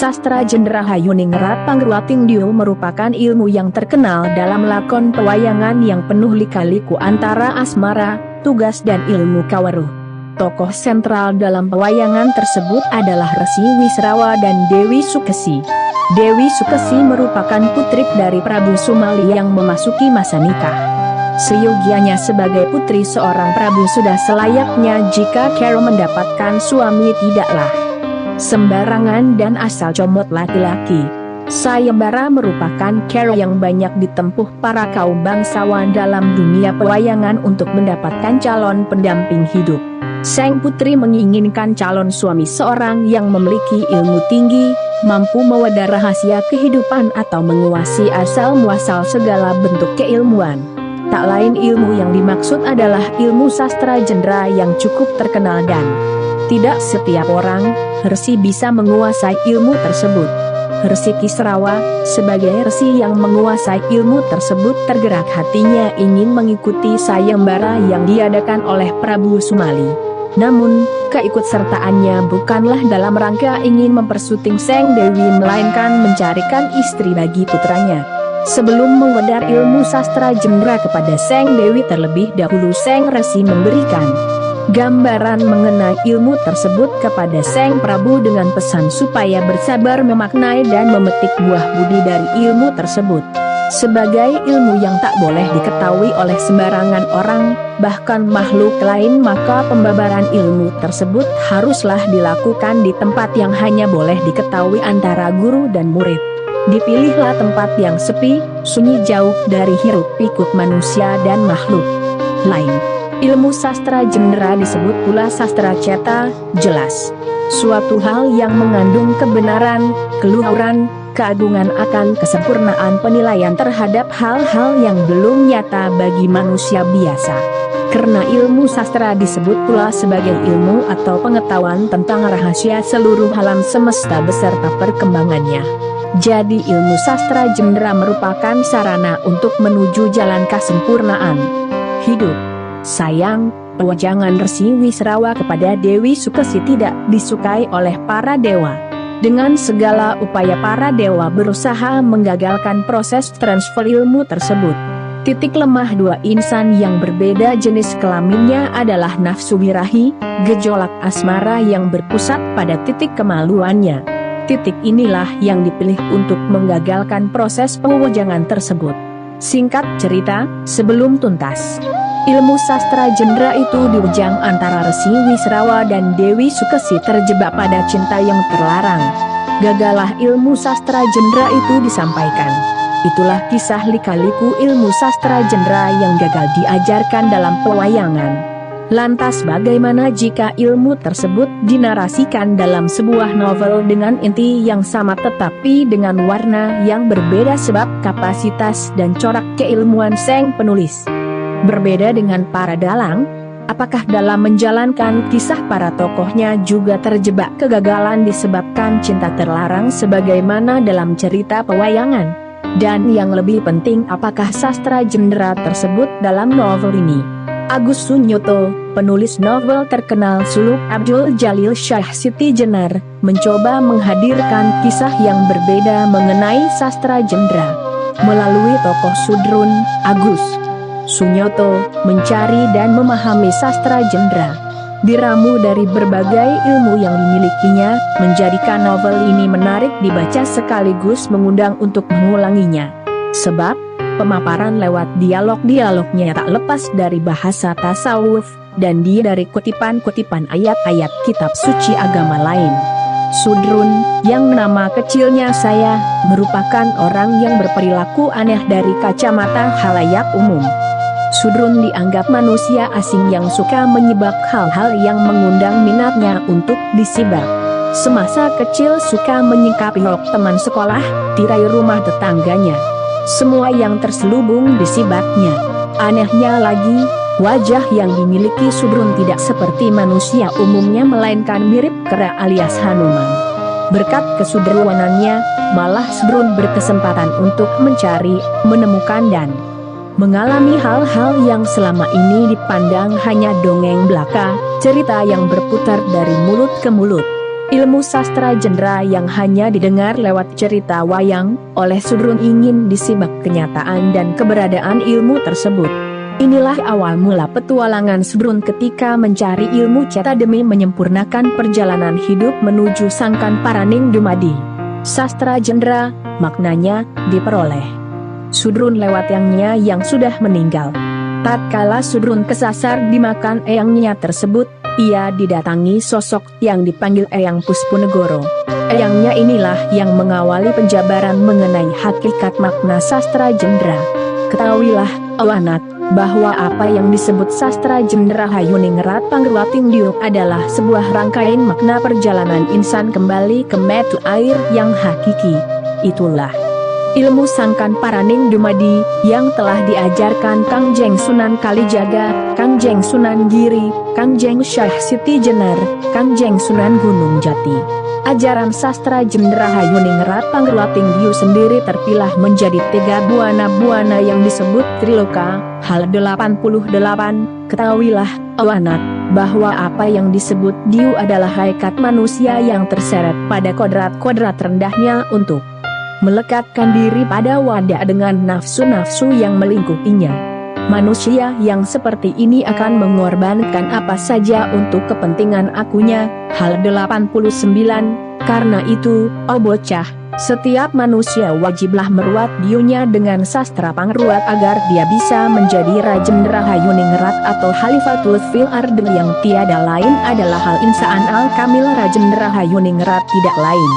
Sastra Jendra Hayuningrat Pangruatingdiul merupakan ilmu yang terkenal dalam lakon pewayangan yang penuh lika-liku antara asmara, tugas dan ilmu kaweruh. Tokoh sentral dalam pewayangan tersebut adalah Resi Wisrawa dan Dewi Sukesi. Dewi Sukesi merupakan putri dari Prabu Sumali yang memasuki masa nikah. Seyogianya sebagai putri seorang Prabu sudah selayaknya jika Karo mendapatkan suami tidaklah sembarangan dan asal comot laki-laki. Sayembara merupakan cara yang banyak ditempuh para kaum bangsawan dalam dunia pewayangan untuk mendapatkan calon pendamping hidup. Sang putri menginginkan calon suami seorang yang memiliki ilmu tinggi, mampu mewedar rahasia kehidupan atau menguasai asal-muasal segala bentuk keilmuan. Tak lain ilmu yang dimaksud adalah ilmu sastra jendra yang cukup terkenal dan tidak setiap orang, Resi bisa menguasai ilmu tersebut. Resi Kisrawa, sebagai resi yang menguasai ilmu tersebut tergerak hatinya ingin mengikuti sayembara yang diadakan oleh Prabu Sumali. Namun, keikutsertaannya bukanlah dalam rangka ingin mempersuting Sang Dewi melainkan mencarikan istri bagi putranya. Sebelum mewedar ilmu sastra jendra kepada Sang Dewi terlebih dahulu Sang Resi memberikan gambaran mengenai ilmu tersebut kepada Sang Prabu dengan pesan supaya bersabar memaknai dan memetik buah budi dari ilmu tersebut. Sebagai ilmu yang tak boleh diketahui oleh sembarangan orang, bahkan makhluk lain, maka pembabaran ilmu tersebut haruslah dilakukan di tempat yang hanya boleh diketahui antara guru dan murid. Dipilihlah tempat yang sepi, sunyi jauh dari hiruk pikuk manusia dan makhluk lain. Ilmu sastra jendra disebut pula sastra ceta, jelas suatu hal yang mengandung kebenaran, keluhuran, keagungan akan kesempurnaan penilaian terhadap hal-hal yang belum nyata bagi manusia biasa. Karena ilmu sastra disebut pula sebagai ilmu atau pengetahuan tentang rahasia seluruh alam semesta beserta perkembangannya. Jadi ilmu sastra jendra merupakan sarana untuk menuju jalan kesempurnaan hidup. Sayang, pewayangan Resi Wisrawa kepada Dewi Sukesi tidak disukai oleh para dewa. Dengan segala upaya para dewa berusaha menggagalkan proses transfer ilmu tersebut. Titik lemah dua insan yang berbeda jenis kelaminnya adalah nafsu birahi, gejolak asmara yang berpusat pada titik kemaluannya. Titik inilah yang dipilih untuk menggagalkan proses pewayangan tersebut. Singkat cerita, sebelum tuntas ilmu sastra jendra itu diwujang antara Resi Wisrawa dan Dewi Sukesi terjebak pada cinta yang terlarang. Gagallah ilmu sastra jendra itu disampaikan. Itulah kisah lika-liku ilmu sastra jendra yang gagal diajarkan dalam pewayangan. Lantas bagaimana jika ilmu tersebut dinarasikan dalam sebuah novel dengan inti yang sama tetapi dengan warna yang berbeda sebab kapasitas dan corak keilmuan sang penulis berbeda dengan para dalang? Apakah dalam menjalankan kisah para tokohnya juga terjebak kegagalan disebabkan cinta terlarang sebagaimana dalam cerita pewayangan? Dan yang lebih penting, apakah sastra jendra tersebut dalam novel ini? Agus Sunyoto, penulis novel terkenal suluk Abdul Jalil Syah Siti Jenar, mencoba menghadirkan kisah yang berbeda mengenai sastra jendra melalui tokoh Sudrun. Agus Sunyoto mencari dan memahami sastra jendra, diramu dari berbagai ilmu yang dimilikinya, menjadikan novel ini menarik dibaca sekaligus mengundang untuk mengulanginya. Sebab pemaparan lewat dialog-dialognya tak lepas dari bahasa tasawuf, dan dia dari kutipan-kutipan ayat-ayat kitab suci agama lain. Sudrun, yang nama kecilnya saya, merupakan orang yang berperilaku aneh dari kacamata halayak umum. Sudrun dianggap manusia asing yang suka menyibak hal-hal yang mengundang minatnya untuk disibak. Semasa kecil suka menyikapi hok teman sekolah, tirai rumah tetangganya. Semua yang terselubung disibaknya. Anehnya lagi, wajah yang dimiliki Sudrun tidak seperti manusia umumnya melainkan mirip kera alias Hanuman. Berkat kesudruanannya, malah Sudrun berkesempatan untuk mencari, menemukan dan mengalami hal-hal yang selama ini dipandang hanya dongeng belaka, cerita yang berputar dari mulut ke mulut. Ilmu sastra genre yang hanya didengar lewat cerita wayang, oleh Sudrun ingin disimak kenyataan dan keberadaan ilmu tersebut. Inilah awal mula petualangan Sudrun ketika mencari ilmu ceta demi menyempurnakan perjalanan hidup menuju Sangkan Paraning Dumadi. Sastra genre, maknanya, diperoleh Sudrun lewat eyangnya yang sudah meninggal. Tatkala Sudrun kesasar dimakan eyangnya tersebut, ia didatangi sosok yang dipanggil Eyang Pusponegoro. Eyangnya inilah yang mengawali penjabaran mengenai hakikat makna sastra genre. Ketahuilah, anak, bahwa apa yang disebut sastra genre Hayuningrat Pangruating Diuk adalah sebuah rangkaian makna perjalanan insan kembali ke metu air yang hakiki. Itulah ilmu Sangkan Paraning Dumadi yang telah diajarkan Kang Jeng Sunan Kalijaga, Kang Jeng Sunan Giri, Kang Jeng Syekh Siti Jenar, Kang Jeng Sunan Gunung Jati. Ajaran sastra genre Hayuningrat Pangruating Diuk sendiri terpilah menjadi 3 buana-buana yang disebut Triloka. Hal 88. Ketahuilah, anak, bahwa apa yang disebut Diu adalah hakikat manusia yang terseret pada kodrat-kodrat rendahnya untuk melekatkan diri pada wadah dengan nafsu-nafsu yang melingkupinya. Manusia yang seperti ini akan mengorbankan apa saja untuk kepentingan akunya. Hal 89. Karena itu, bocah, setiap manusia wajiblah meruat diunya dengan sastra pangruat agar dia bisa menjadi Rajendra Hayuningrat atau Khalifatul fil Ardi yang tiada lain adalah hal insaan al-kamil. Rajendra Hayuningrat tidak lain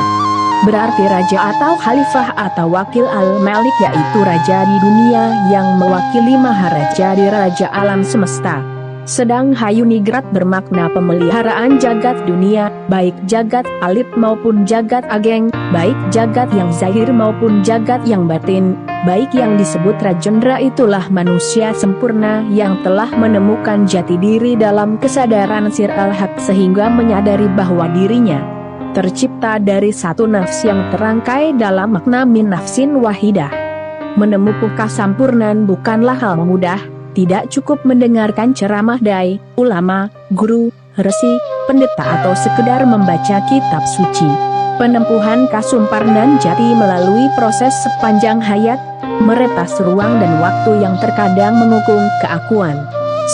berarti raja atau khalifah atau wakil al-malik, yaitu raja di dunia yang mewakili maharaja di raja alam semesta. Sedang Hayuningrat bermakna pemeliharaan jagat dunia, baik jagat alit maupun jagat ageng, baik jagat yang zahir maupun jagat yang batin. Baik yang disebut Rajendra itulah manusia sempurna yang telah menemukan jati diri dalam kesadaran sir al-haq sehingga menyadari bahwa dirinya tercipta dari satu nafs yang terangkai dalam makna min nafsin wahidah. Menemukan kesampurnan bukanlah hal mudah. Tidak cukup mendengarkan ceramah dai, ulama, guru, resi, pendeta atau sekedar membaca kitab suci. Penempuhan kasumparnan jati melalui proses sepanjang hayat, meretas ruang dan waktu yang terkadang mengukung keakuan.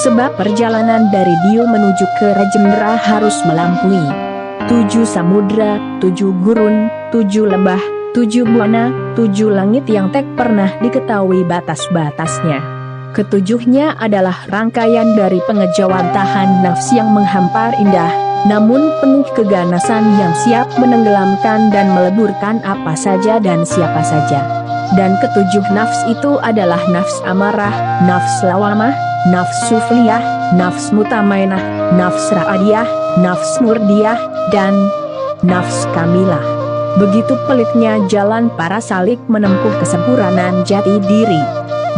Sebab perjalanan dari Diu menuju ke Rajendra harus melampaui 7 samudra, 7 gurun, 7 lembah, 7 buana, 7 langit yang tak pernah diketahui batas-batasnya. Ketujuhnya adalah rangkaian dari pengejauhan tahan nafs yang menghampar indah, namun penuh keganasan yang siap menenggelamkan dan meleburkan apa saja dan siapa saja. Dan ketujuh nafs itu adalah nafs amarah, nafs lawamah, nafs sufliyah, nafs mutamainah, nafs ra'adiyah, nafs murdiyah, dan nafs kamilah. Begitu pelitnya jalan para salik menempuh kesempurnaan jati diri.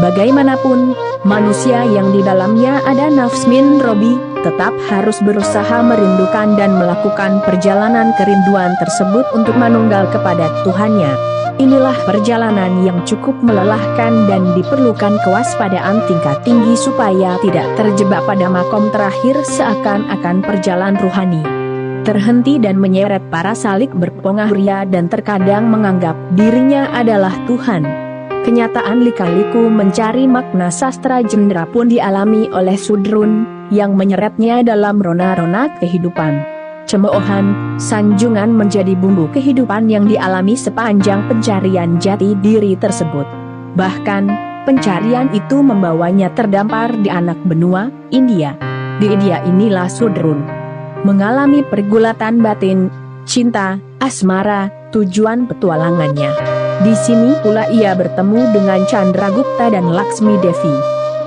Bagaimanapun, manusia yang di dalamnya ada nafs min robi, tetap harus berusaha merindukan dan melakukan perjalanan kerinduan tersebut untuk menunggal kepada Tuhannya. Inilah perjalanan yang cukup melelahkan dan diperlukan kewaspadaan tingkat tinggi supaya tidak terjebak pada makom terakhir seakan-akan perjalanan ruhani terhenti dan menyeret para salik berpongah ria dan terkadang menganggap dirinya adalah Tuhan. Kenyataan lika-liku mencari makna sastra genre pun dialami oleh Sudrun, yang menyeretnya dalam rona-rona kehidupan. Cemoohan, sanjungan menjadi bumbu kehidupan yang dialami sepanjang pencarian jati diri tersebut. Bahkan, pencarian itu membawanya terdampar di anak benua, India. Di India inilah Sudrun mengalami pergulatan batin, cinta, asmara, tujuan petualangannya. Di sini pula ia bertemu dengan Chandragupta dan Laksmi Devi.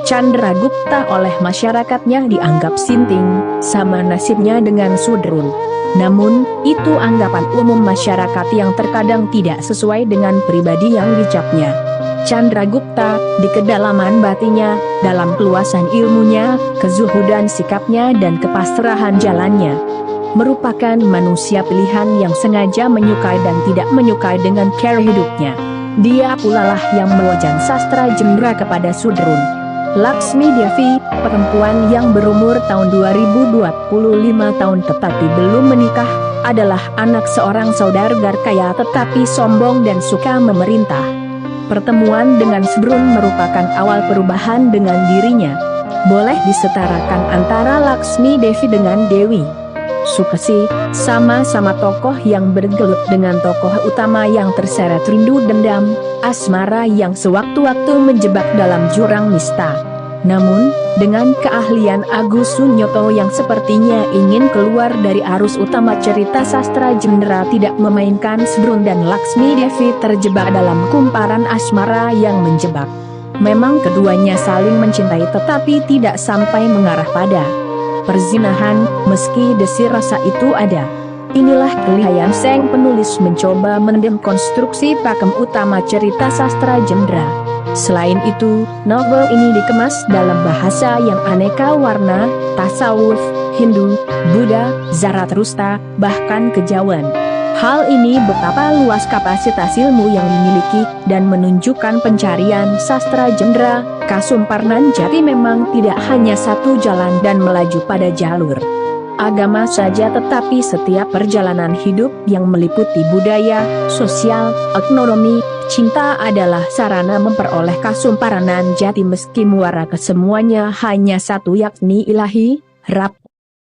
Chandragupta oleh masyarakatnya dianggap sinting, sama nasibnya dengan Sudrun. Namun, itu anggapan umum masyarakat yang terkadang tidak sesuai dengan pribadi yang dicapnya. Chandragupta, di kedalaman batinnya, dalam keluasan ilmunya, kezuhudan sikapnya dan kepasrahan jalannya, merupakan manusia pilihan yang sengaja menyukai dan tidak menyukai dengan cara hidupnya. Dia pula lah yang mewajang sastra genre kepada Sudrun. Laksmi Devi, perempuan yang berumur tahun 2025 tahun tetapi belum menikah, adalah anak seorang saudagar kaya tetapi sombong dan suka memerintah. Pertemuan dengan Sedrun merupakan awal perubahan dengan dirinya. Boleh disetarakan antara Laksmi Devi dengan Dewi Sukesi, sama-sama tokoh yang bergelut dengan tokoh utama yang terseret rindu dendam, asmara yang sewaktu-waktu menjebak dalam jurang nista. Namun, dengan keahlian Agus Sunyoto yang sepertinya ingin keluar dari arus utama cerita sastra Jendra tidak memainkan Sedrun dan Laksmi Devi terjebak dalam kumparan asmara yang menjebak. Memang keduanya saling mencintai tetapi tidak sampai mengarah pada perzinahan, meski desir rasa itu ada. Inilah kelihayan sang penulis mencoba mendem konstruksi pakem utama cerita sastra Jendra. Selain itu, novel ini dikemas dalam bahasa yang aneka warna, tasawuf, Hindu, Buddha, Zarathustra, bahkan kejawen. Hal ini betapa luas kapasitas ilmu yang dimiliki dan menunjukkan pencarian sastra Jendra. Kasumparnan Jati memang tidak hanya satu jalan dan melaju pada jalur agama saja tetapi setiap perjalanan hidup yang meliputi budaya, sosial, ekonomi, cinta adalah sarana memperoleh kasumparnan jati meski muara kesemuanya hanya satu yakni ilahi, Rab.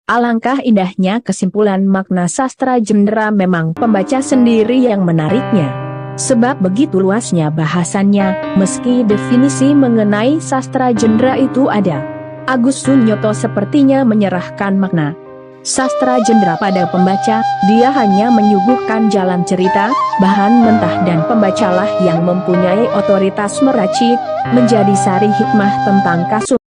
Alangkah indahnya kesimpulan makna sastra Jendra memang pembaca sendiri yang menariknya. Sebab begitu luasnya bahasannya, meski definisi mengenai sastra Jendra itu ada. Agus Sunyoto sepertinya menyerahkan makna sastra Jendra pada pembaca, dia hanya menyuguhkan jalan cerita, bahan mentah dan pembacalah yang mempunyai otoritas meracik, menjadi sari hikmah tentang kasum.